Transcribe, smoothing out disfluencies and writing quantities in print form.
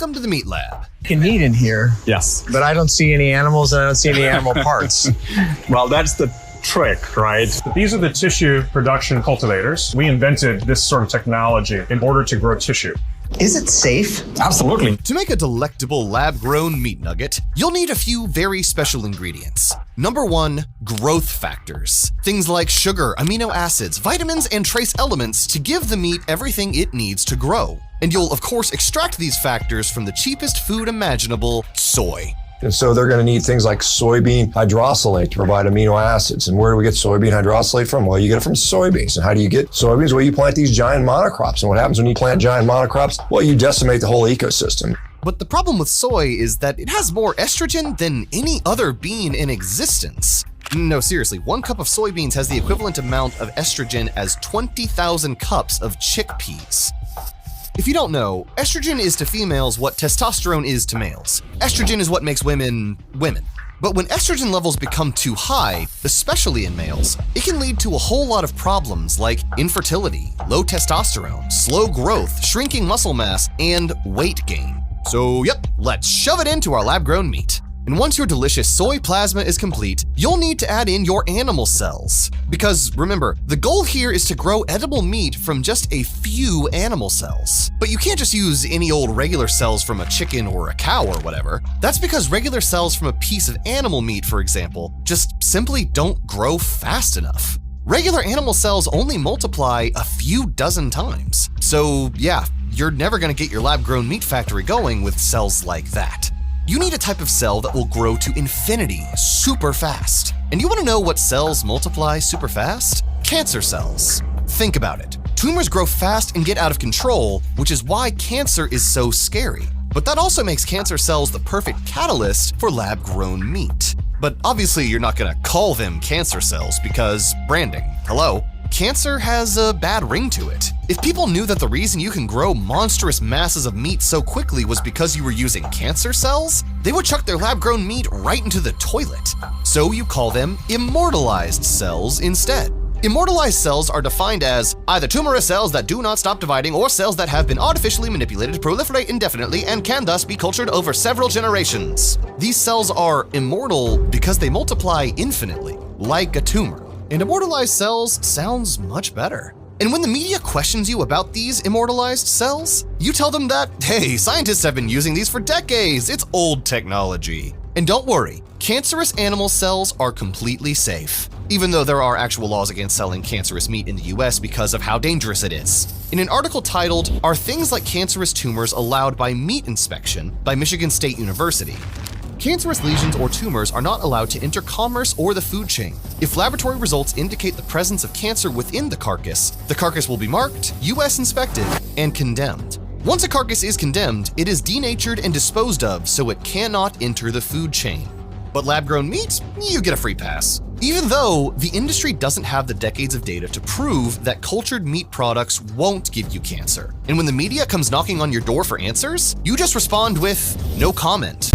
welcome to the Meat Lab. You can eat in here. Yes. But I don't see any animals and I don't see any animal parts. Well, that's the trick, right? These are the tissue production cultivators. We invented this sort of technology in order to grow tissue. Is it safe? Absolutely. To make a delectable lab-grown meat nugget, you'll need a few very special ingredients. Number 1, growth factors. Things like sugar, amino acids, vitamins, and trace elements to give the meat everything it needs to grow. And you'll, of course, extract these factors from the cheapest food imaginable, soy. And so they're going to need things like soybean hydrolysate to provide amino acids. And where do we get soybean hydrolysate from? Well, you get it from soybeans. And how do you get soybeans? Well, you plant these giant monocrops. And what happens when you plant giant monocrops? Well, you decimate the whole ecosystem. But the problem with soy is that it has more estrogen than any other bean in existence. No, seriously, 1 cup of soybeans has the equivalent amount of estrogen as 20,000 cups of chickpeas. If you don't know, estrogen is to females what testosterone is to males. Estrogen is what makes women, women. But when estrogen levels become too high, especially in males, it can lead to a whole lot of problems like infertility, low testosterone, slow growth, shrinking muscle mass, and weight gain. So yep, let's shove it into our lab-grown meat. And once your delicious soy plasma is complete, you'll need to add in your animal cells. Because remember, the goal here is to grow edible meat from just a few animal cells. But you can't just use any old regular cells from a chicken or a cow or whatever. That's because regular cells from a piece of animal meat, for example, just simply don't grow fast enough. Regular animal cells only multiply a few dozen times. So yeah, you're never gonna get your lab-grown meat factory going with cells like that. You need a type of cell that will grow to infinity super fast. And you want to know what cells multiply super fast? Cancer cells. Think about it. Tumors grow fast and get out of control, which is why cancer is so scary. But that also makes cancer cells the perfect catalyst for lab-grown meat. But obviously you're not going to call them cancer cells because branding. Hello? Cancer has a bad ring to it. If people knew that the reason you can grow monstrous masses of meat so quickly was because you were using cancer cells, they would chuck their lab-grown meat right into the toilet. So you call them immortalized cells instead. Immortalized cells are defined as either tumorous cells that do not stop dividing or cells that have been artificially manipulated to proliferate indefinitely and can thus be cultured over several generations. These cells are immortal because they multiply infinitely, like a tumor. And immortalized cells sounds much better. And when the media questions you about these immortalized cells, you tell them that, hey, scientists have been using these for decades, it's old technology. And don't worry, cancerous animal cells are completely safe, even though there are actual laws against selling cancerous meat in the US because of how dangerous it is. In an article titled, "Are Things Like Cancerous Tumors Allowed by Meat Inspection?" by Michigan State University, cancerous lesions or tumors are not allowed to enter commerce or the food chain. If laboratory results indicate the presence of cancer within the carcass will be marked, US inspected, and condemned. Once a carcass is condemned, it is denatured and disposed of, so it cannot enter the food chain. But lab-grown meat, you get a free pass. Even though the industry doesn't have the decades of data to prove that cultured meat products won't give you cancer. And when the media comes knocking on your door for answers, you just respond with no comment.